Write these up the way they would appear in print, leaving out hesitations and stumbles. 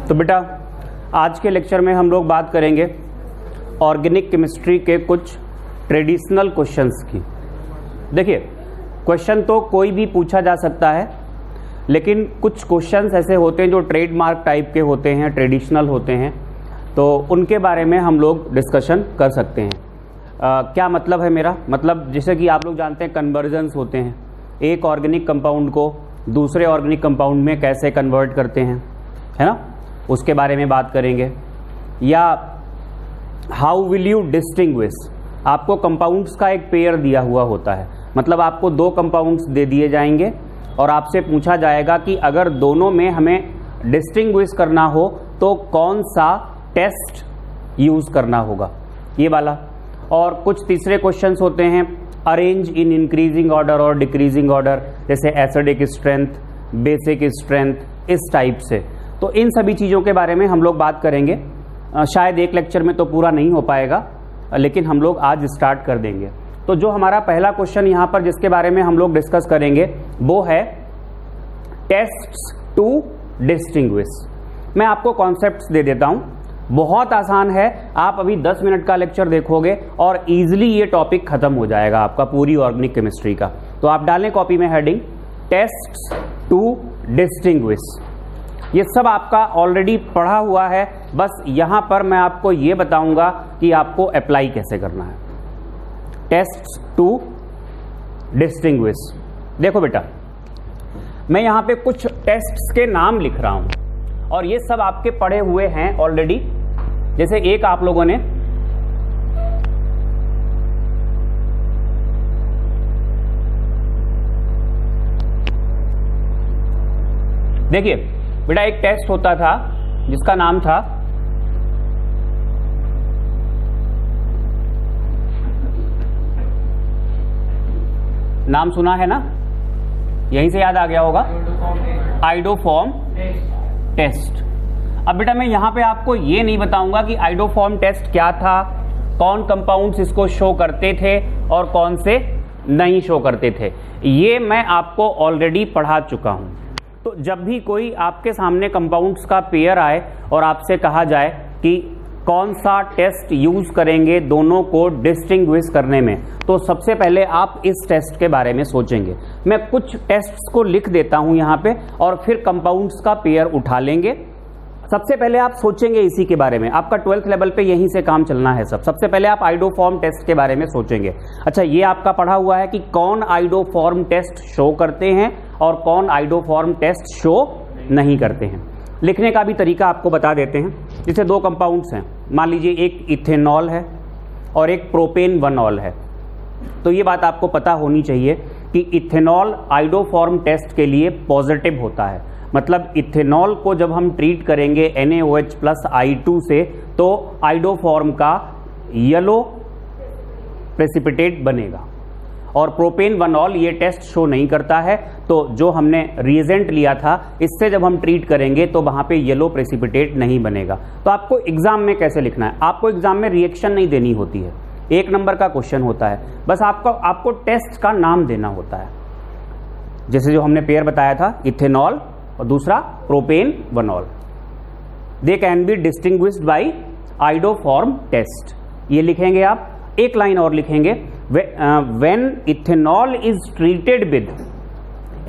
तो बेटा आज के लेक्चर में हम लोग बात करेंगे ऑर्गेनिक केमिस्ट्री के कुछ ट्रेडिशनल क्वेश्चंस की। देखिए, क्वेश्चन तो कोई भी पूछा जा सकता है, लेकिन कुछ क्वेश्चंस ऐसे होते हैं जो ट्रेडमार्क टाइप के होते हैं, ट्रेडिशनल होते हैं, तो उनके बारे में हम लोग डिस्कशन कर सकते हैं। क्या मतलब है मेरा? मतलब जैसे कि आप लोग जानते हैं कन्वर्जन्स होते हैं, एक ऑर्गेनिक कंपाउंड को दूसरे ऑर्गेनिक कंपाउंड में कैसे कन्वर्ट करते हैं, है ना, उसके बारे में बात करेंगे। या हाउ विल यू डिस्टिंग्विश, आपको कंपाउंड्स का एक पेयर दिया हुआ होता है, मतलब आपको दो कंपाउंड्स दे दिए जाएंगे और आपसे पूछा जाएगा कि अगर दोनों में हमें डिस्टिंग्विश करना हो तो कौन सा टेस्ट यूज करना होगा, ये वाला। और कुछ तीसरे क्वेश्चंस होते हैं अरेंज इन इंक्रीजिंग ऑर्डर और डिक्रीजिंग ऑर्डर, जैसे एसिडिक स्ट्रेंथ, बेसिक स्ट्रेंथ, इस टाइप से। तो इन सभी चीज़ों के बारे में हम लोग बात करेंगे। शायद एक लेक्चर में तो पूरा नहीं हो पाएगा, लेकिन हम लोग आज स्टार्ट कर देंगे। तो जो हमारा पहला क्वेश्चन यहाँ पर जिसके बारे में हम लोग डिस्कस करेंगे वो है टेस्ट्स टू डिस्टिंग्विश। मैं आपको कॉन्सेप्ट्स दे देता हूँ, बहुत आसान है। आप अभी 10 मिनट का लेक्चर देखोगे और इजीली ये टॉपिक खत्म हो जाएगा आपका पूरी ऑर्गेनिक केमिस्ट्री का। तो आप डालें कॉपी में हेडिंग टेस्ट्स टू डिस्टिंग्विश। ये सब आपका ऑलरेडी पढ़ा हुआ है, बस यहां पर मैं आपको ये बताऊंगा कि आपको अप्लाई कैसे करना है। Tests to distinguish. देखो बेटा, मैं यहां पे कुछ टेस्ट्स के नाम लिख रहा हूं और ये सब आपके पढ़े हुए हैं ऑलरेडी। जैसे एक आप लोगों ने देखिए बेटा, एक टेस्ट होता था जिसका नाम था नाम सुना है ना, यहीं से याद आ गया होगा, आइडोफॉर्म टेस्ट। अब बेटा मैं यहां पे आपको ये नहीं बताऊंगा कि आइडोफॉर्म टेस्ट क्या था, कौन कंपाउंड्स इसको शो करते थे और कौन से नहीं शो करते थे, ये मैं आपको ऑलरेडी पढ़ा चुका हूं। तो जब भी कोई आपके सामने कंपाउंड्स का पेयर आए और आपसे कहा जाए कि कौन सा टेस्ट यूज करेंगे दोनों को डिस्टिंग्विश करने में, तो सबसे पहले आप इस टेस्ट के बारे में सोचेंगे। मैं कुछ टेस्ट्स को लिख देता हूं यहां पे और फिर कंपाउंड्स का पेयर उठा लेंगे। सबसे पहले आप सोचेंगे इसी के बारे में, आपका 12th लेवल पे यहीं से काम चलना है सब। सबसे पहले आप आइडोफॉर्म टेस्ट के बारे में सोचेंगे। अच्छा, ये आपका पढ़ा हुआ है कि कौन आइडोफॉर्म टेस्ट शो करते हैं और कौन आइडोफॉर्म टेस्ट शो नहीं करते हैं। लिखने का भी तरीका आपको बता देते हैं। जैसे दो कंपाउंड्स हैं, मान लीजिए एक इथेनॉल है और एक प्रोपेन-1-ऑल है। तो ये बात आपको पता होनी चाहिए कि इथेनॉल आइडोफॉर्म टेस्ट के लिए पॉजिटिव होता है। मतलब इथेनॉल को जब हम ट्रीट करेंगे NaOH+I2 से तो आइडोफॉर्म का येलो प्रेसिपिटेट बनेगा। और प्रोपेन-1-ऑल ये टेस्ट शो नहीं करता है, तो जो हमने रिएजेंट लिया था इससे जब हम ट्रीट करेंगे तो वहां पे येलो प्रेसिपिटेट नहीं बनेगा। तो आपको एग्जाम में कैसे लिखना है, आपको एग्जाम में रिएक्शन नहीं देनी होती है, 1 नंबर का क्वेश्चन होता है, बस आपको टेस्ट का नाम देना होता है। जैसे जो हमने पेयर बताया था इथेनॉल और दूसरा propan one ol, they can be distinguished by iodoform test. ये लिखेंगे आप। एक लाइन और लिखेंगे, when ethanol is treated with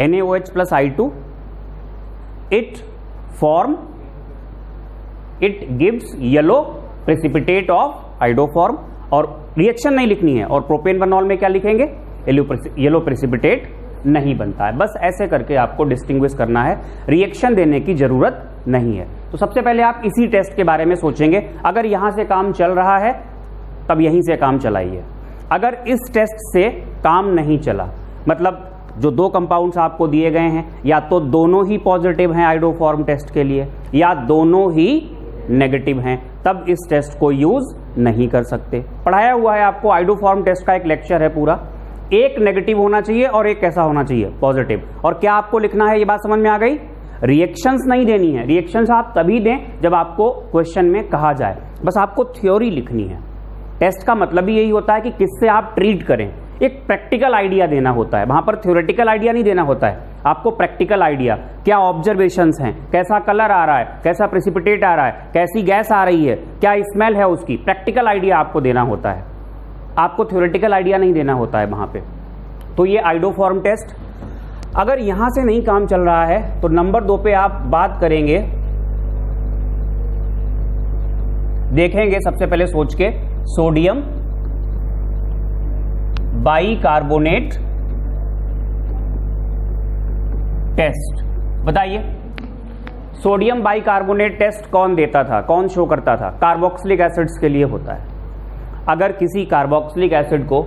NaOH+I2 it gives yellow precipitate of iodoform. और रिएक्शन नहीं लिखनी है। और प्रोपेन-1-ऑल में क्या लिखेंगे, येलो प्रेसिपिटेट नहीं बनता है। बस ऐसे करके आपको डिस्टिंग्विश करना है, रिएक्शन देने की जरूरत नहीं है। तो सबसे पहले आप इसी टेस्ट के बारे में सोचेंगे। अगर यहां से काम चल रहा है तब यहीं से काम चलाइए। अगर इस टेस्ट से काम नहीं चला, मतलब जो दो कंपाउंड्स आपको दिए गए हैं या तो दोनों ही पॉजिटिव हैं आइडोफॉर्म टेस्ट के लिए या दोनों ही नेगेटिव हैं, तब इस टेस्ट को यूज नहीं कर सकते। पढ़ाया हुआ है आपको, आइडोफॉर्म टेस्ट का एक लेक्चर है पूरा। एक नेगेटिव होना चाहिए और एक कैसा होना चाहिए, पॉजिटिव। और क्या आपको लिखना है, ये बात समझ में आ गई। रिएक्शंस नहीं देनी है, रिएक्शंस आप तभी दें जब आपको क्वेश्चन में कहा जाए। बस आपको थ्योरी लिखनी है। टेस्ट का मतलब ही यही होता है कि किससे आप ट्रीट करें, एक प्रैक्टिकल आइडिया देना होता है, वहां पर थ्योरेटिकल आइडिया नहीं देना होता है। आपको प्रैक्टिकल आइडिया, क्या ऑब्जर्वेशंस हैं, कैसा कलर आ रहा है, कैसा प्रेसिपिटेट आ रहा है, कैसी गैस आ रही है, क्या स्मेल है उसकी, प्रैक्टिकल आइडिया आपको देना होता है, आपको थ्योरेटिकल आइडिया नहीं देना होता है वहां पे। तो ये आइडोफॉर्म टेस्ट। अगर यहां से नहीं काम चल रहा है तो नंबर 2 पे आप बात करेंगे, देखेंगे सबसे पहले सोच के सोडियम बाइकार्बोनेट टेस्ट। बताइए सोडियम बाइकार्बोनेट टेस्ट कौन देता था, कौन शो करता था? कार्बोक्सिलिक एसिड्स के लिए होता है। अगर किसी कार्बोक्सिलिक एसिड को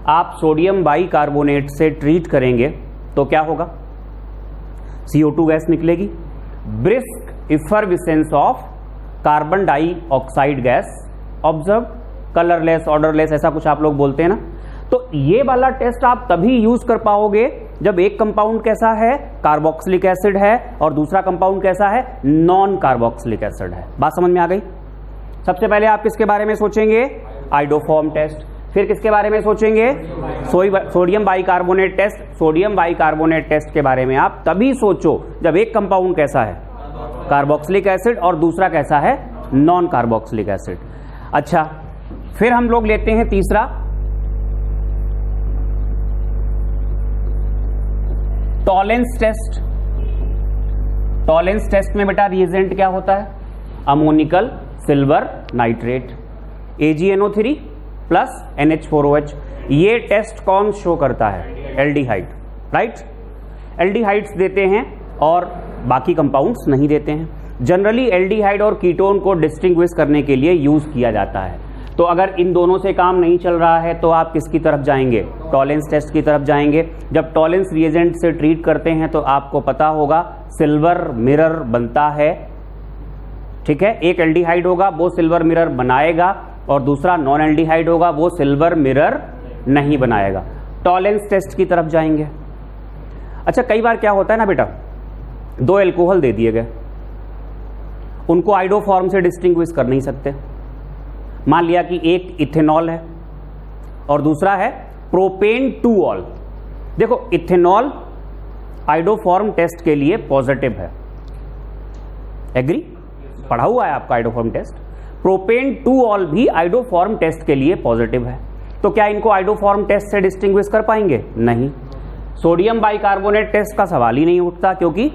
आप सोडियम बाइकार्बोनेट से ट्रीट करेंगे तो क्या होगा? CO2 गैस निकलेगी, brisk effervescence of carbon dioxide gas observe, colourless, odourless, ऐसा कुछ आप लोग बोलते हैं ना। तो ये वाला टेस्ट आप तभी यूज कर पाओगे जब एक कंपाउंड कैसा है, कार्बोक्सिलिक एसिड है, और दूसरा कंपाउंड कैसा है, नॉन कार्बोक्सिलिक एसिड है। बात समझ में आ गई? सबसे पहले आप किसके बारे में सोचेंगे? Iodoform test. फिर किसके बारे में सोचेंगे? Sodium bicarbonate test. Sodium bicarbonate test के बारे में आप तभी सोचो जब एक कंपाउंड कैसा है, कार्बोक्सिलिक एसिड, और दूसरा कैसा है, नॉन कार्बोक्सिलिक एसिड। अच्छा, फिर हम लोग लेते हैं तीसरा, टॉलेंस टेस्ट। टॉलेंस टेस्ट में बेटा रिएजेंट क्या होता है? Ammoniacal silver nitrate, AgNO3 plus NH4OH। ये टेस्ट कौन शो करता है? Aldehyde, right? एल्डिहाइड्स देते हैं और बाकी कंपाउंड्स नहीं देते हैं। जनरली एल्डिहाइड और कीटोन को डिस्टिंग्विश करने के लिए यूज किया जाता है। तो अगर इन दोनों से काम नहीं चल रहा है तो आप किसकी तरफ जाएंगे? टॉलेंस टेस्ट की तरफ जाएंगे। जब टॉलेंस रिएजेंट से ट्रीट करते हैं तो आपको पता होगा सिल्वर मिरर बनता है, ठीक है? एक एल्डिहाइड होगा वो सिल्वर मिरर बनाएगा और दूसरा नॉन एल्डिहाइड होगा वो सिल्वर मिरर नहीं बनाएगा। टॉलेंस टेस्ट की तरफ जाएंगे। अच्छा, कई बार क्या होता है ना बेटा, 2 एल्कोहल दे दिए गए, उनको आइडोफॉर्म से डिस्टिंग्विश कर नहीं सकते। मान लिया कि एक इथेनॉल है और दूसरा है प्रोपेन 2ऑल। देखो इथेनॉल आइडोफॉर्म टेस्ट के लिए पॉजिटिव है, एग्री? पढ़ा हुआ है आपका आइडोफॉर्म टेस्ट। प्रोपेन 2ऑल भी आइडोफॉर्म टेस्ट के लिए पॉजिटिव है। तो क्या इनको आइडोफॉर्म टेस्ट से डिस्टिंग्विश कर पाएंगे? नहीं। सोडियम बाइकार्बोनेट टेस्ट का सवाल ही नहीं उठता क्योंकि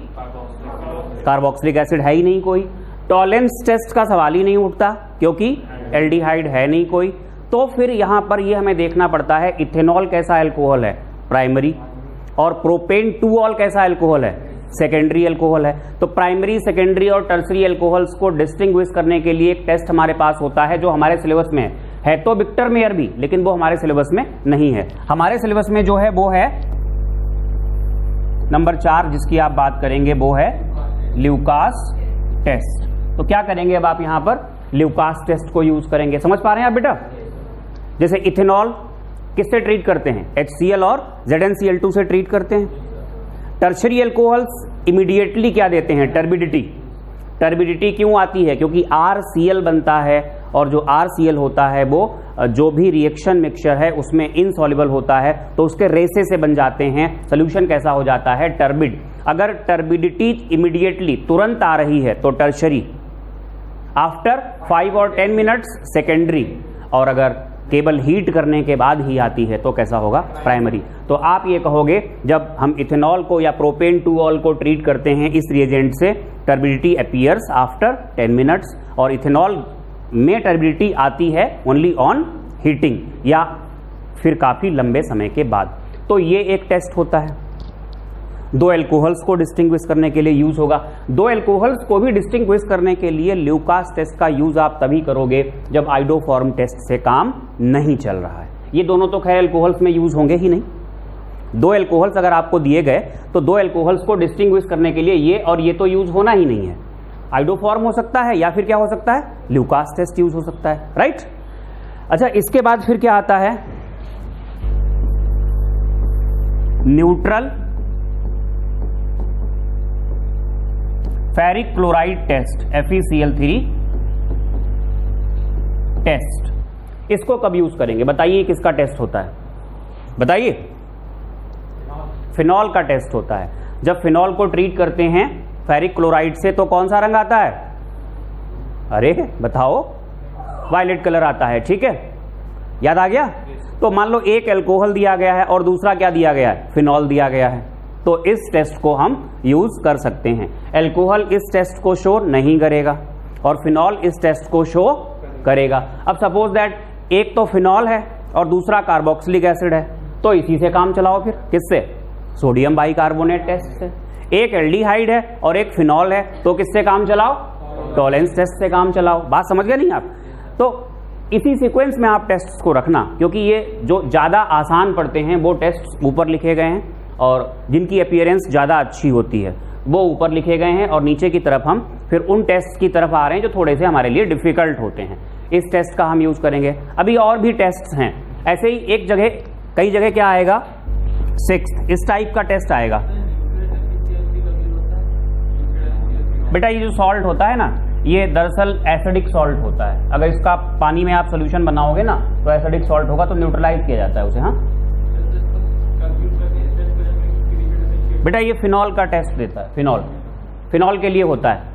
कार्बोक्सिलिक एसिड है ही नहीं कोई। टॉलेंस टेस्ट का सवाल ही नहीं उठता क्योंकि एल्डिहाइड है नहीं कोई। तो फिर यहां पर ये हमें देखना पड़ता है इथेनॉल कैसा एल्कोहल है, प्राइमरी, और प्रोपेन 2ऑल कैसा एल्कोहल है, सेकेंडरी एल्कोहल है। तो प्राइमरी, सेकेंडरी और टर्सरी एल्कोहल्स को डिस्टिंग्विश करने के लिए एक टेस्ट हमारे पास होता है जो हमारे सिलेबस में है तो विक्टर मेयर भी, लेकिन वो हमारे सिलेबस में नहीं है। हमारे सिलेबस में जो है वो है नंबर 4 जिसकी आप बात करेंगे, वो है ल्यूकास टेस्ट। तो क्या करेंगे अब आप यहां पर? ल्यूकास टेस्ट को यूज करेंगे। समझ पा रहे हैं आप बेटा? जैसे इथेनॉल किससे ट्रीट करते हैं? HCl और ZnCl2 से ट्रीट करते हैं। टर्शरी एल्कोहल्स इमीडिएटली क्या देते हैं? टर्बिडिटी। टर्बिडिटी क्यों आती है? क्योंकि RCl बनता है और जो RCl होता है वो जो भी रिएक्शन मिक्सचर है उसमें इनसॉल्युबल होता है तो उसके रेसे से बन जाते हैं। सोल्यूशन कैसा हो जाता है? टर्बिड। अगर टर्बिडिटी इमीडिएटली तुरंत आ रही है तो टर्शरी, आफ्टर 5 और 10 मिनट्स सेकेंडरी, और अगर केवल हीट करने के बाद ही आती है तो कैसा होगा? प्राइमरी। तो आप ये कहोगे जब हम इथेनॉल को या प्रोपेन 2ऑल को ट्रीट करते हैं इस रिएजेंट से, टर्बिडिटी अपीयर्स आफ्टर 10 मिनट्स, और इथेनॉल में टर्बिडिटी आती है ओनली ऑन हीटिंग या फिर काफी लंबे समय के बाद। तो ये एक टेस्ट होता है, 2 एल्कोहल्स को डिस्टिंग्विश करने के लिए यूज होगा। 2 एल्कोहल्स को भी डिस्टिंग्विश करने के लिए ल्यूकास टेस्ट का यूज आप तभी करोगे जब आइडोफॉर्म टेस्ट से काम नहीं चल रहा है। ये दोनों तो खैर एल्कोहल्स में यूज होंगे ही नहीं। 2 एल्कोहल्स अगर आपको दिए गए तो 2 एल्कोहल्स को डिस्टिंग्विश करने के लिए ये और ये तो यूज होना ही नहीं है। आइडोफॉर्म हो सकता है या फिर क्या हो सकता है? ल्यूकास टेस्ट यूज हो सकता है, राइट? अच्छा, इसके बाद फिर क्या आता है? Neutral ferric chloride test, FeCl3 test. इसको कब यूज करेंगे बताइए? किसका टेस्ट होता है बताइए? फिनॉल का टेस्ट होता है। जब फिनॉल को ट्रीट करते हैं फेरिक क्लोराइड से तो कौन सा रंग आता है? अरे बताओ, वायलेट कलर आता है। ठीक है, याद आ गया? तो मान लो एक अल्कोहल दिया गया है और दूसरा क्या दिया गया है? फिनॉल दिया गया है। तो इस टेस्ट को हम यूज कर सकते हैं। अल्कोहल इस टेस्ट को शो नहीं करेगा और फिनॉल इस टेस्ट को शो करेगा। अब सपोज दैट एक तो फिनॉल है और दूसरा कार्बोक्सिलिक एसिड है, तो इसी से काम चलाओ। फिर किससे? सोडियम बाइकार्बोनेट टेस्ट से। एक एल्डिहाइड है और एक फिनॉल है, तो किससे काम चलाओ? टॉलेंस टेस्ट से काम चलाओ। बात समझ गए नहीं आप? तो इसी सीक्वेंस में आप टेस्ट्स को रखना, क्योंकि ये जो ज़्यादा आसान पड़ते हैं वो टेस्ट ऊपर लिखे गए हैं और जिनकी अपीयरेंस ज़्यादा अच्छी होती है वो ऊपर लिखे गए हैं, और नीचे की तरफ हम फिर उन टेस्ट की तरफ आ रहे हैं जो थोड़े से हमारे लिए डिफिकल्ट होते हैं। इस टेस्ट का हम यूज़ करेंगे। अभी और भी टेस्ट हैं ऐसे ही, एक जगह कई जगह क्या आएगा? 6th इस टाइप का टेस्ट आएगा। बेटा ये जो सॉल्ट होता है ना, ये दरअसल एसिडिक सॉल्ट होता है। अगर इसका पानी में आप सोल्यूशन बनाओगे ना तो एसिडिक सॉल्ट होगा, तो न्यूट्रलाइज किया जाता है उसे। हाँ बेटा ये फिनॉल का टेस्ट देता है। फिनॉल के लिए होता है।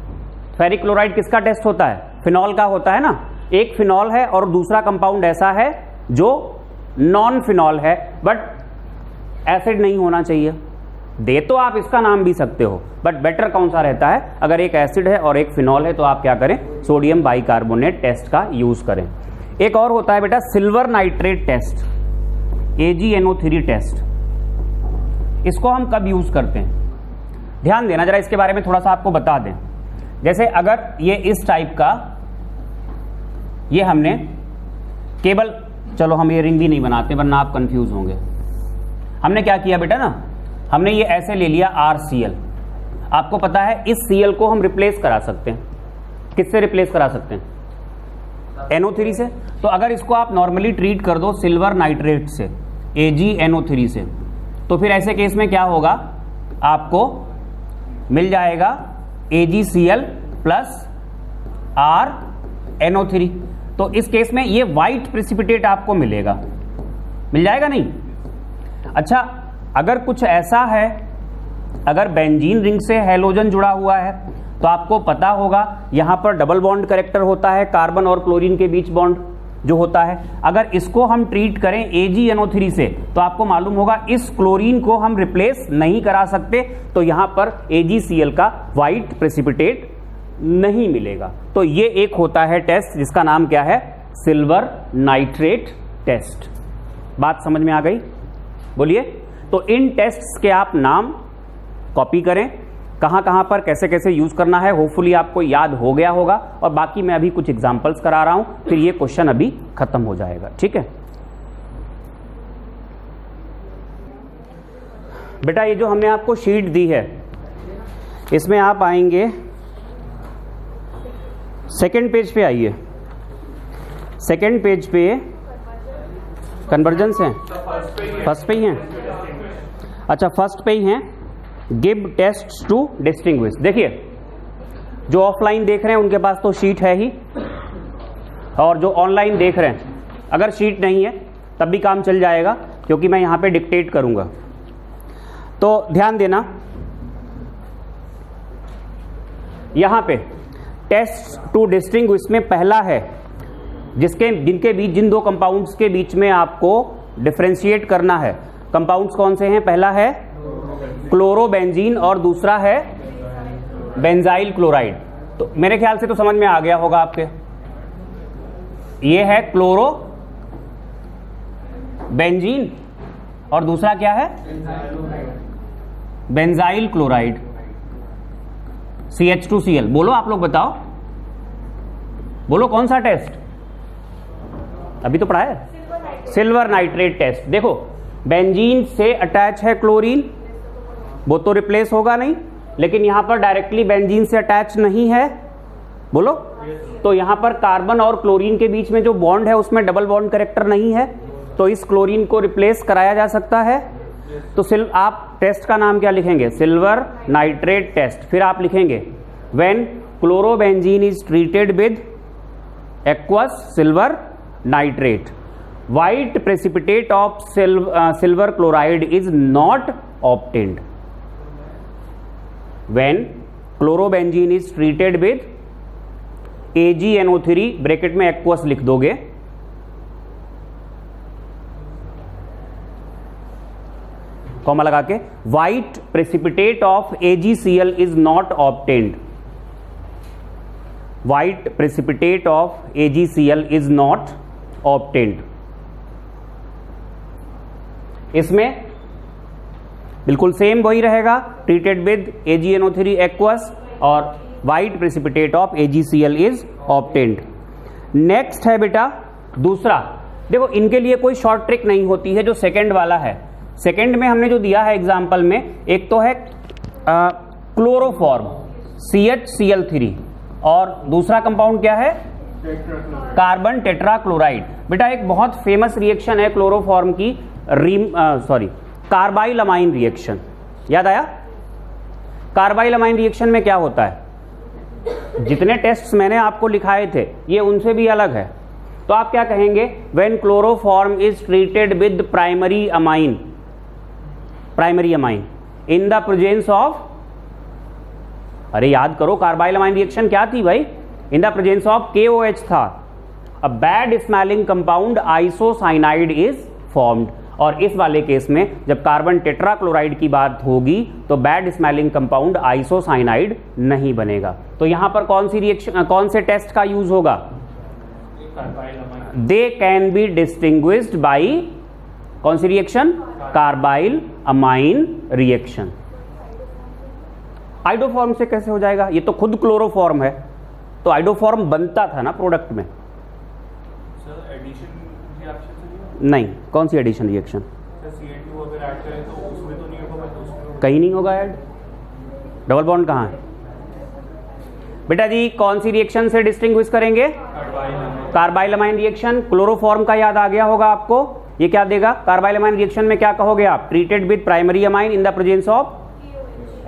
फेरिक क्लोराइड किसका टेस्ट होता है? फिनॉल का होता है ना। एक फिनॉल है और दूसरा कंपाउंड ऐसा है जो नॉन फिनॉल है बट एसिड नहीं होना चाहिए। दे तो आप इसका नाम भी सकते हो, बट बेटर कौन सा रहता है? अगर एक एसिड है और एक फिनॉल है तो आप क्या करें? सोडियम बाइकार्बोनेट टेस्ट का यूज करें। एक और होता है बेटा silver nitrate test, AgNO3 test. इसको हम कब यूज करते हैं? ध्यान देना जरा, इसके बारे में थोड़ा सा आपको बता दें। जैसे अगर ये इस टाइप का, ये हमने केवल, चलो हम ये रिंग भी नहीं बनाते वरना आप कंफ्यूज होंगे। हमने क्या किया बेटा ना, हमने ये ऐसे ले लिया RCl। आपको पता है इस Cl को हम रिप्लेस करा सकते हैं। किससे रिप्लेस करा सकते हैं? NO3 से। तो अगर इसको आप नॉर्मली ट्रीट कर दो सिल्वर नाइट्रेट से, AgNO3 से, तो फिर ऐसे केस में क्या होगा? आपको मिल जाएगा AgCl प्लस RNO3। तो इस केस में ये व्हाइट प्रेसिपिटेट आपको मिलेगा, मिल जाएगा नहीं? अच्छा, अगर कुछ ऐसा है, अगर बेंजीन रिंग से हैलोजन जुड़ा हुआ है तो आपको पता होगा यहां पर डबल बॉन्ड कैरेक्टर होता है, कार्बन और क्लोरीन के बीच बॉन्ड जो होता है। अगर इसको हम ट्रीट करें AgNO3 से तो आपको मालूम होगा इस क्लोरीन को हम रिप्लेस नहीं करा सकते, तो यहां पर AgCl का व्हाइट प्रेसिपिटेट नहीं मिलेगा। तो ये एक होता है टेस्ट जिसका नाम क्या है? Silver nitrate test. बात समझ में आ गई? बोलिए। तो इन टेस्ट्स के आप नाम कॉपी करें, कहां कहां पर कैसे कैसे यूज करना है। होपफुली आपको याद हो गया होगा, और बाकी मैं अभी कुछ एग्जांपल्स करा रहा हूं, फिर ये क्वेश्चन अभी खत्म हो जाएगा। ठीक है बेटा, ये जो हमने आपको शीट दी है इसमें आप आएंगे सेकेंड पेज पे। आइए सेकेंड पेज पे कन्वर्जेंस है, फर्स्ट पे ही हैं। अच्छा फर्स्ट पे ही हैं, गिव टेस्ट टू डिस्टिंग्विश। देखिए जो ऑफलाइन देख रहे हैं उनके पास तो शीट है ही, और जो ऑनलाइन देख रहे हैं अगर शीट नहीं है तब भी काम चल जाएगा, क्योंकि मैं यहां पे डिक्टेट करूंगा। तो ध्यान देना, यहां पे टेस्ट टू डिस्टिंग्विश में पहला है जिनके बीच, जिन दो कंपाउंड्स के बीच में आपको डिफरेंशिएट करना है। कंपाउंड्स कौन से हैं? पहला है क्लोरोबेंजीन और दूसरा है बेंजाइल क्लोराइड। तो मेरे ख्याल से तो समझ में आ गया होगा आपके। ये है क्लोरो बेंजीन और दूसरा क्या है? Benzyl chloride, CH2Cl। बोलो आप लोग बताओ, बोलो कौन सा टेस्ट? अभी तो पढ़ा है सिल्वर नाइट्रेट टेस्ट। देखो बेंजीन से अटैच है क्लोरीन, वो तो रिप्लेस होगा नहीं, लेकिन यहां पर डायरेक्टली बेंजीन से अटैच नहीं है। बोलो। तो यहां पर कार्बन और क्लोरीन के बीच में जो बॉन्ड है उसमें डबल बॉन्ड कैरेक्टर नहीं है, तो इस क्लोरीन को रिप्लेस कराया जा सकता है। तो आप टेस्ट का नाम क्या लिखेंगे? Silver nitrate test. फिर आप लिखेंगे when chlorobenzene is treated with aqueous silver nitrate, white precipitate of silver chloride is not obtained। When chlorobenzene is treated with AgNO3 bracket में एक्वस लिख दोगे, कॉमा लगा के, white precipitate of AgCl is not obtained, white precipitate of AgCl is not obtained. इसमें बिल्कुल same वही रहेगा, treated with AgNO3 aqueous और white precipitate of AgCl is obtained. Next है बेटा दूसरा, देखो इनके लिए कोई शॉर्ट ट्रिक नहीं होती है, जो सेकंड वाला है। सेकंड में हमने जो दिया है एग्जांपल में, एक तो है क्लोरोफॉर्म CHCl3 और दूसरा कंपाउंड क्या है, कार्बन टेट्राक्लोराइड। बेटा एक बहुत फेमस रिएक्शन है क्लोरोफॉर्म की, कार्बाइल अमाइन रिएक्शन, याद आया? कार्बाइल अमाइन रिएक्शन में क्या होता है, जितने टेस्ट्स मैंने आपको लिखाए थे ये उनसे भी अलग है। तो आप क्या कहेंगे, when chloroform is treated with primary amine in the presence of, अरे याद करो कार्बाइल अमाइन रिएक्शन क्या थी भाई, इन द प्रेजेंस ऑफ KOH था, a bad smelling compound isocyanide is formed. और इस वाले केस में जब कार्बन टेट्राक्लोराइड की बात होगी तो बैड स्मेलिंग कंपाउंड आइसोसाइनाइड नहीं बनेगा। तो यहां पर कौन सी रिएक्शन, कौन से टेस्ट का यूज होगा, they can be distinguished by कौन सी reaction, carbylamine reaction. Iodoform से कैसे हो जाएगा, ये तो खुद क्लोरोफॉर्म है, तो आइडोफॉर्म बनता था ना प्रोडक्ट में। नहीं, कौन सी एडिशन रिएक्शन, कहीं नहीं होगा ऐड, डबल बॉन्ड कहां है बेटा जी? कौन सी रिएक्शन से डिस्टिंग्विश करेंगे, कार्बाइल अमाइन रिएक्शन। क्लोरोफॉर्म का याद आ गया होगा आपको, ये क्या देगा, कार्बाइल अमाइन रिएक्शन में क्या कहोगे आप, treated with primary amine in the presence of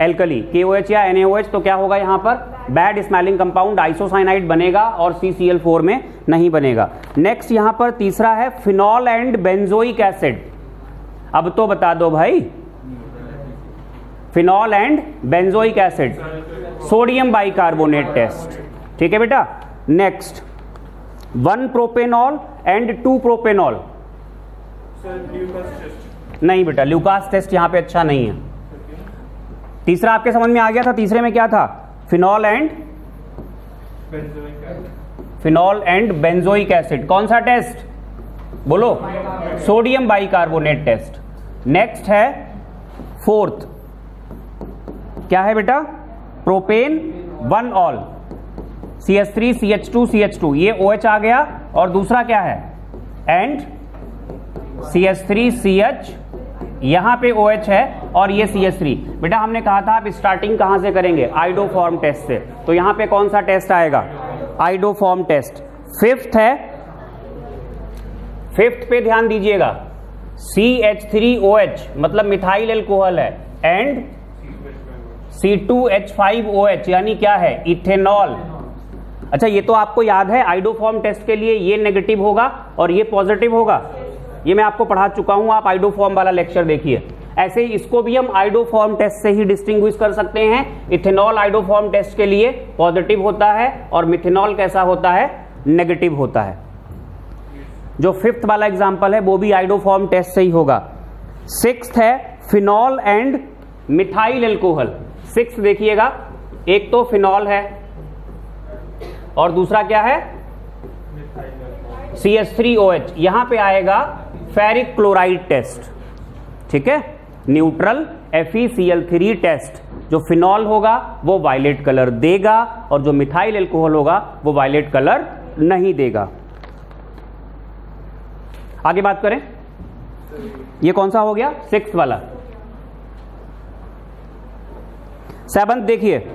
alkali, KOH या NaOH। तो क्या होगा यहां पर, बैड स्मेलिंग कंपाउंड आइसोसाइनाइड बनेगा और CCl4 में नहीं बनेगा। नेक्स्ट यहां पर तीसरा है फिनॉल एंड बेंजोइक एसिड। अब तो बता दो भाई, phenol and benzoic acid, sodium bicarbonate test, ठीक है बेटा। नेक्स्ट 1 प्रोपेनॉल एंड 2 प्रोपेनॉल, नहीं बेटा ल्यूकास टेस्ट यहां पे अच्छा नहीं है। तीसरा आपके समझ में आ गया था, तीसरे में क्या था, फिनॉल एंड बेंजोइक एसिड। कौन सा टेस्ट बोलो, सोडियम बाइकार्बोनेट टेस्ट। नेक्स्ट है फोर्थ, क्या है बेटा, propane 1 all CH3 CH2 CH2, ये OH आ गया, और दूसरा क्या है, एंड CH3 CH, यहां पे OH है और ये CH3। बेटा हमने कहा था आप स्टार्टिंग कहां से करेंगे, आइडोफॉर्म टेस्ट से, तो यहां पे कौन सा टेस्ट आएगा, आइडोफॉर्म टेस्ट। फिफ्थ है, फिफ्थ पे ध्यान दीजिएगा, CH3OH मतलब मिथाइल एल्कोहल है, एंड C2H5OH यानी क्या है, इथेनॉल। अच्छा ये तो आपको याद है, आइडोफॉर्म टेस्ट के लिए ये नेगेटिव होगा और ये पॉजिटिव होगा, ये मैं आपको पढ़ा चुका हूं, आप आइडोफॉर्म वाला लेक्चर देखिए। ऐसे ही इसको भी हम आइडोफॉर्म टेस्ट से ही डिस्टिंग्विश कर सकते हैं। इथेनॉल आइडोफॉर्म टेस्ट के लिए पॉजिटिव होता है और मिथेनॉल कैसा होता है, नेगेटिव होता है। जो फिफ्थ वाला एग्जांपल है वो भी आइडोफॉर्म टेस्ट से ही होगा। सिक्स्थ है phenol and methyl alcohol. Sixth देखिएगा, एक तो फिनॉल है और दूसरा क्या है, CH3OH। यहां पे आएगा फेरिक क्लोराइड टेस्ट, ठीक है, न्यूट्रल FeCl3 टेस्ट। जो फिनॉल होगा वो वायलेट कलर देगा और जो मिथाइल एल्कोहल होगा वो वायलेट कलर नहीं देगा। आगे बात करें, ये कौन सा हो गया, सिक्स्थ वाला। सेवंथ देखिए,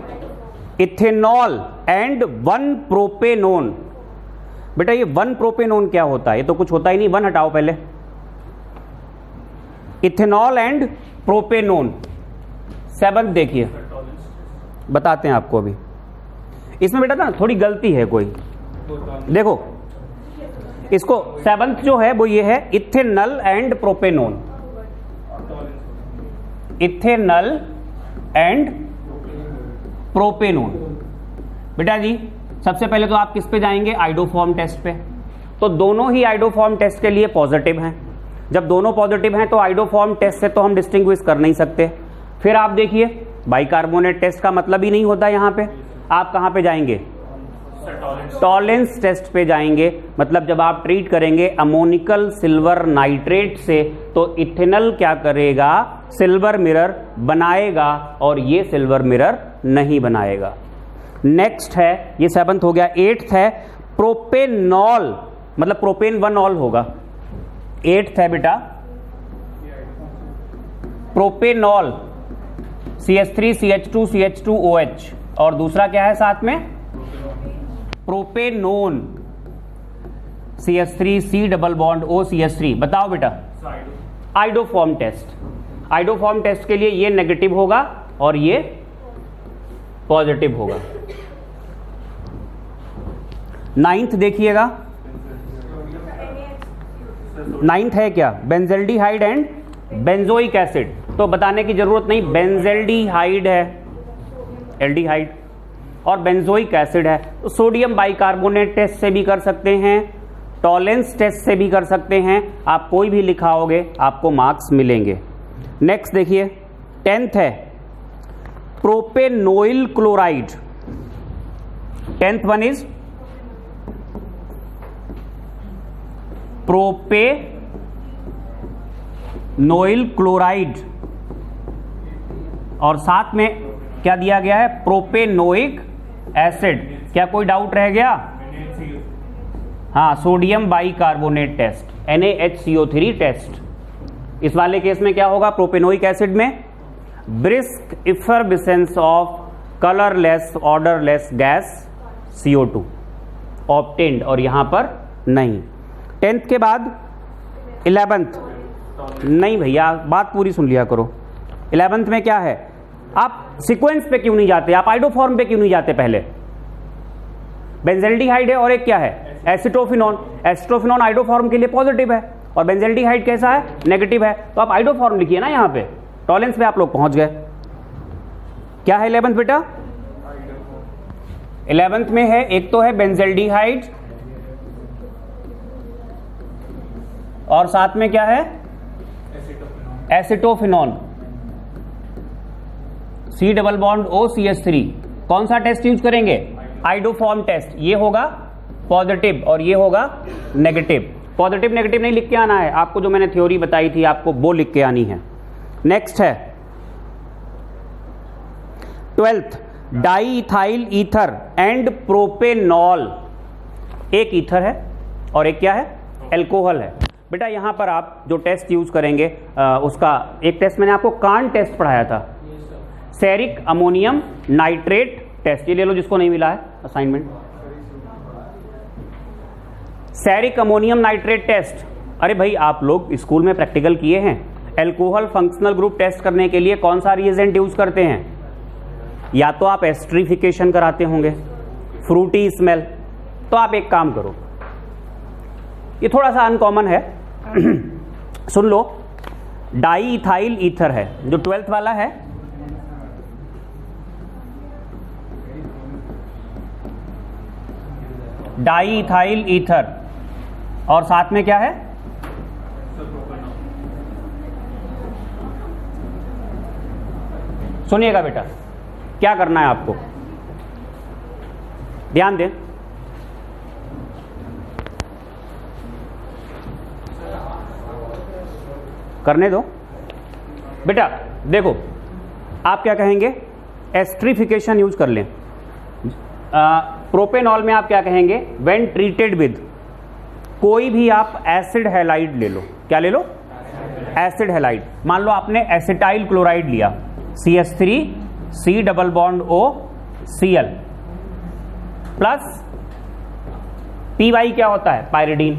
इथेनॉल एंड 1 प्रोपेनोन। बेटा ये 1 प्रोपेनोन क्या होता है, ये तो कुछ होता ही नहीं, 1 हटाओ पहले। इथेनॉल एंड प्रोपेनोन, सेवंथ देखिए, बताते हैं आपको अभी। इसमें बेटा ना थोड़ी गलती है कोई, देखो इसको सेवंथ जो है वो ये है, ethanal and propanone. Ethanal and propanone. बेटा जी सबसे पहले तो आप किस पे जाएंगे, आइडोफॉर्म टेस्ट पे। तो दोनों ही आइडोफॉर्म टेस्ट के लिए पॉजिटिव हैं। जब दोनों पॉजिटिव हैं तो आइडोफॉर्म टेस्ट से तो हम डिस्टिंग्विश कर नहीं सकते। फिर आप देखिए बाइकार्बोनेट टेस्ट का मतलब ही नहीं होता यहां पे। आप कहां पे जाएंगे, टॉलेंस टेस्ट पे जाएंगे। मतलब जब आप ट्रीट करेंगे अमोनिकल सिल्वर नाइट्रेट से तो इथेनॉल क्या करेगा, सिल्वर मिरर बनाएगा और ये सिल्वर मिरर नहीं बनाएगा। नेक्स्ट है, ये 7th हो गया। 8th है प्रोपेनॉल, मतलब प्रोपेन 1 ऑल होगा। 8th है बेटा प्रोपेनॉल, CH3 CH2 CH2OH, और दूसरा क्या है साथ में, propanone, CH3 C double bond O CH3। बताओ बेटा, आइडोफॉर्म टेस्ट। आइडोफॉर्म टेस्ट के लिए ये नेगेटिव होगा और ये पॉजिटिव होगा। 9th देखिएगा, 9th है क्या, बेंजल्डिहाइड एंड बेंजोइक एसिड। तो बताने की जरूरत नहीं, बेंजल्डिहाइड है, एल्डिहाइड, और बेंजोइक एसिड है। तो सोडियम बाइकार्बोनेट टेस्ट से भी कर सकते हैं, टॉलेंस टेस्ट से भी कर सकते हैं। आप कोई भी लिखाओगे आपको मार्क्स मिलेंगे। नेक्स्ट देखिए 10th है propanoyl chloride. 10th one is propanoyl chloride, और साथ में क्या दिया गया है, प्रोपेनोइक एसिड। क्या कोई डाउट रह गया, हाँ, sodium bicarbonate test, NaHCO3 test. इस वाले केस में क्या होगा, प्रोपेनोइक एसिड में brisk effervescence of colourless odourless gas CO2 obtained, और यहां पर नहीं। 10th के बाद 11th, नहीं भैया बात पूरी सुन लिया करो। 11th में क्या है, आप सीक्वेंस पे क्यों नहीं जाते, आप आइडोफॉर्म पे क्यों नहीं जाते। पहले बेंजल्डिहाइड है और एक क्या है, एसिटोफिनॉन। एसिटोफिनॉन आइडोफॉर्म के लिए पॉजिटिव है और बेंजल्डिहाइड कैसा है, नेगेटिव है। तो आप आइडोफॉर्म लिखिए ना, यहां पे टॉलेंस पे आप लोग पहुंच गए। क्या है 11th बेटा, 11th में है, एक तो है बेंजल्डिहाइड और साथ में क्या है, acetophenone, C double bond O CH3। कौन सा टेस्ट यूज करेंगे, आइडोफॉर्म टेस्ट। ये होगा पॉजिटिव और ये होगा नेगेटिव। पॉजिटिव नेगेटिव नहीं लिख के आना है आपको, जो मैंने थ्योरी बताई थी आपको वो लिख के आनी है। नेक्स्ट है 12th di ethyl ether and propanol. एक ईथर है और एक क्या है, एल्कोहल है। बेटा यहां पर आप जो टेस्ट यूज करेंगे उसका एक टेस्ट मैंने आपको कान टेस्ट पढ़ाया था, सेरिक अमोनियम नाइट्रेट टेस्ट। ये ले लो जिसको नहीं मिला है assignment, ceric ammonium nitrate test. अरे भाई आप लोग स्कूल में प्रैक्टिकल किए हैं, एल्कोहल फंक्शनल ग्रुप टेस्ट करने के लिए कौन सा रिएजेंट यूज करते हैं, या तो आप एस्ट्रीफिकेशन कराते होंगे, फ्रूटी स्मेल। तो आप एक काम करो, ये थोड़ा सा अनकॉमन है सुन लो, डाई इथाइल ईथर है जो 12th वाला है, डाई इथाइल ईथर, और साथ में क्या है, सुनिएगा बेटा क्या करना है आपको, ध्यान दें। करने दो बेटा। देखो आप क्या कहेंगे, एस्ट्रीफिकेशन यूज कर लें। प्रोपेनॉल में आप क्या कहेंगे, व्हेन ट्रीटेड विद, कोई भी आप एसिड हैलाइड ले लो। क्या ले लो, एसिड हैलाइड। मान लो आपने एसिटाइल क्लोराइड लिया, CH3 C double bond O Cl plus PY क्या होता है, पायरिडीन।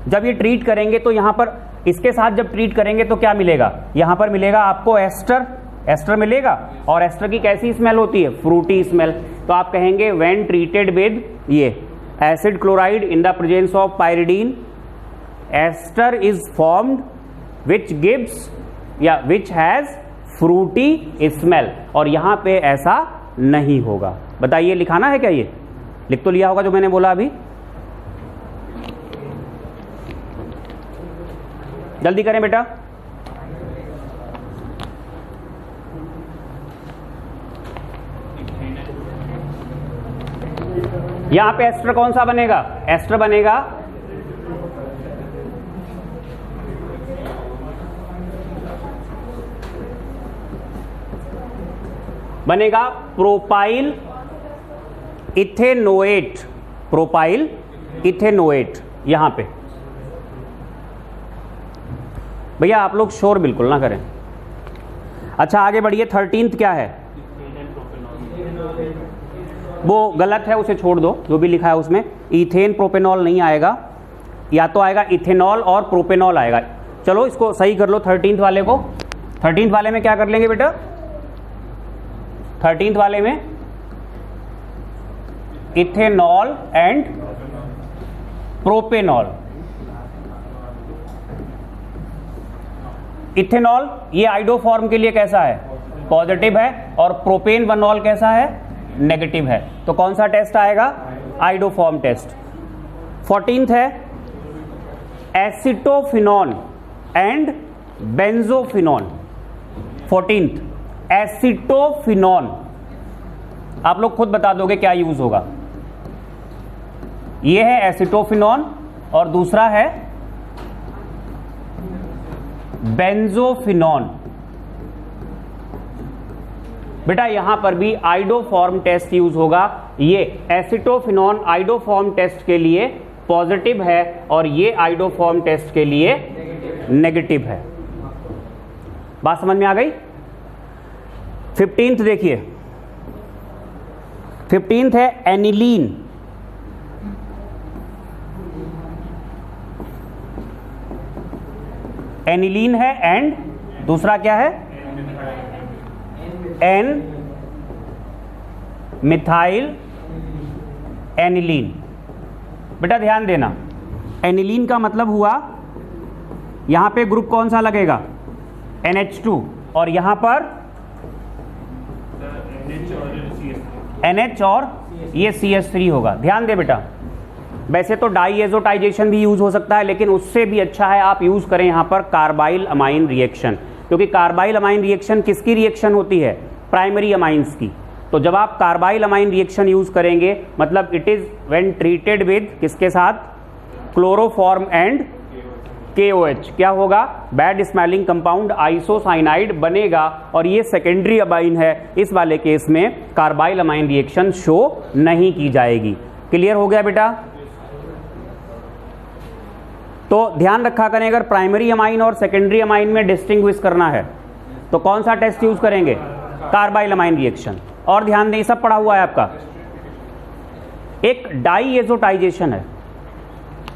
जब ये ट्रीट करेंगे तो यहां पर इसके साथ जब ट्रीट करेंगे तो क्या मिलेगा, यहां पर मिलेगा आपको एस्टर, एस्टर मिलेगा, और एस्टर की कैसी स्मेल होती है, फ्रूटी स्मेल। तो आप कहेंगे व्हेन ट्रीटेड विद ये acid chloride in the presence of pyridine, ester is formed which gives या विच हैज फ्रूटी स्मेल। और यहां पे ऐसा नहीं होगा। बताइए लिखाना है क्या? ये लिख तो लिया होगा जो मैंने बोला अभी। जल्दी करें बेटा। यहां पे एस्टर कौन सा बनेगा? एस्टर बनेगा प्रोपाइल इथेनोएट। प्रोपाइल इथेनोएट यहां पे। भैया आप लोग शोर बिल्कुल ना करें। अच्छा आगे बढ़िए। 13th क्या है? वो गलत है, उसे छोड़ दो। जो भी लिखा है उसमें इथेन प्रोपेनॉल नहीं आएगा, या तो आएगा इथेनॉल और प्रोपेनॉल आएगा। चलो इसको सही कर लो 13th वाले को। 13th वाले में क्या कर लेंगे बेटा? 13th वाले में इथेनॉल एंड प्रोपेनॉल। इथेनॉल ये आइडोफॉर्म के लिए कैसा है? पॉजिटिव है, और प्रोपेन बनॉल कैसा है? नेगेटिव है। तो कौन सा टेस्ट आएगा? Iodoform test. 14th है acetophenone and benzophenone. 14th acetophenone. आप लोग खुद बता दोगे क्या यूज होगा। ये है एसिटोफिनॉन और दूसरा है बेंजोफिनॉन। बेटा यहां पर भी आइडोफॉर्म टेस्ट यूज होगा। ये एसिटोफिनॉन आइडोफॉर्म टेस्ट के लिए पॉजिटिव है और ये आइडोफॉर्म टेस्ट के लिए नेगेटिव है। बात समझ में आ गई? 15th देखिए। 15th है एनिलीन। एनिलीन है एंड दूसरा क्या है? N methyl aniline. बेटा ध्यान देना, एनिलीन का मतलब हुआ यहां पे ग्रुप कौन सा लगेगा? NH2, और यहां पर NH और ये CH3 होगा। ध्यान दे बेटा, वैसे तो डाईएजोटाइजेशन भी यूज हो सकता है, लेकिन उससे भी अच्छा है आप यूज करें यहां पर कार्बाइल अमाइन रिएक्शन, क्योंकि कार्बाइल अमाइन रिएक्शन किसकी रिएक्शन होती है? प्राइमरी अमाइंस की। तो जब आप कार्बाइल अमाइन रिएक्शन यूज करेंगे मतलब it is when treated with किसके साथ? Chloroform and KOH। क्या होगा? बैड स्मेलिंग कंपाउंड आइसोसाइनाइड बनेगा, और ये सेकेंडरी अमाइन है। इस वाले केस में कार्बाइल अमाइन रिएक्शन शो नहीं की जाएगी। क्लियर हो गया बेटा? तो ध्यान रखा करें, अगर प्राइमरी अमाइन और सेकेंडरी अमाइन में डिस्टिंग्विश करना है तो कौन सा टेस्ट यूज करेंगे? Carbylamine reaction. और ध्यान दें, सब पढ़ा हुआ है आपका। एक डाईएजोटाइजेशन है,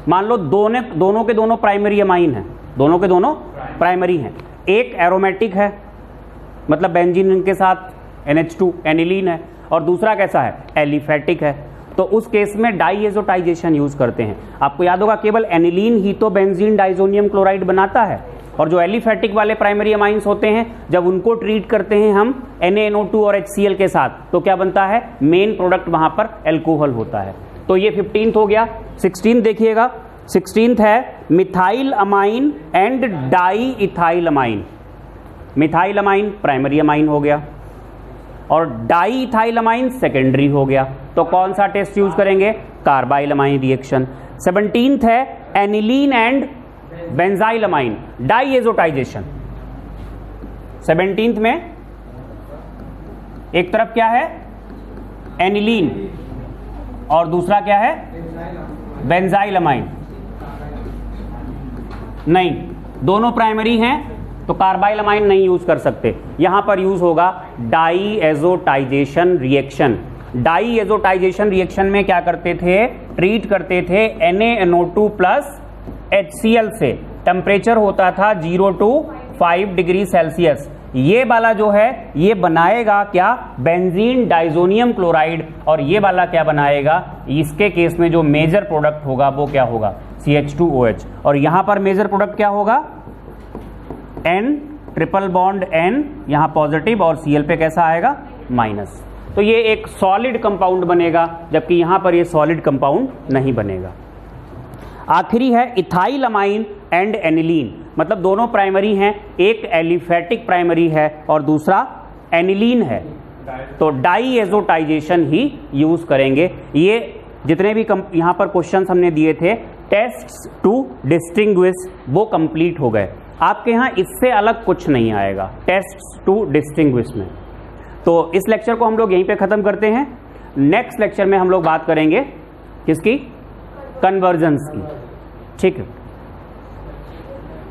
मान लो दोनों के दोनों प्राइमरी अमाइन हैं, दोनों के दोनों प्राइमरी हैं। एक एरोमेटिक है, मतलब बेंजीन के साथ NH2 एनिलीन है, और दूसरा कैसा है? एलिफेटिक है। तो उस केस में डाईएजोटाइजेशन यूज करते हैं। आपको याद होगा केवल एनिलीन ही तो बेंजीन डाइजोनियम क्लोराइड बनाता है, और जो एलिफेटिक वाले प्राइमरी अमाइंस होते हैं जब उनको ट्रीट करते हैं हम NaNO2 और HCl के साथ, तो क्या बनता है? मेन प्रोडक्ट वहां पर एल्कोहल होता है। तो ये 15th हो गया। 16th देखिएगा। 16th है methyl amine and di ethyl amine. Methyl amine primary amine हो गया और डाई इथाइल अमाइन सेकेंडरी हो गया। तो कौन सा टेस्ट यूज करेंगे? Carbylamine reaction. 17th है aniline and benzylamine diazotisation. 17th में एक तरफ क्या है? एनिलीन, और दूसरा क्या है? Benzyl amine. नहीं, दोनों प्राइमरी हैं तो कार्बाइल अमाइन नहीं यूज कर सकते। यहां पर यूज होगा डाईएजोटाइजेशन रिएक्शन। डाईएजोटाइजेशन रिएक्शन में क्या करते थे? ट्रीट करते थे NaNO2 प्लस HCl से। टेम्परेचर होता था 0 to 5 डिग्री सेल्सियस। ये वाला जो है ये बनाएगा क्या? बेंजीन डाइजोनियम क्लोराइड, और ये वाला क्या बनाएगा? इसके केस में जो मेजर प्रोडक्ट होगा वो क्या होगा? CH2OH। और यहां पर मेजर प्रोडक्ट क्या होगा? N ट्रिपल बॉन्ड N, यहां पॉजिटिव, और Cl पे कैसा आएगा? माइनस। तो ये एक सॉलिड कंपाउंड बनेगा, जबकि यहां पर ये सॉलिड कंपाउंड नहीं बनेगा। आखिरी है इथाइल अमाइन एंड एनिलीन, मतलब दोनों प्राइमरी हैं, एक एलिफेटिक प्राइमरी है और दूसरा एनिलीन है, तो डाईएजोटाइजेशन ही यूज करेंगे। ये जितने भी यहां पर क्वेश्चंस हमने दिए थे टेस्ट्स टू डिस्टिंग्विश, वो कंप्लीट हो गए। आपके यहां इससे अलग कुछ नहीं आएगा टेस्ट्स टू डिस्टिंग्विश में। तो इस लेक्चर को हम लोग यहीं पे खत्म करते हैं। नेक्स्ट लेक्चर में हम लोग बात करेंगे किसकी? कन्वर्जेंस की। ठीक है।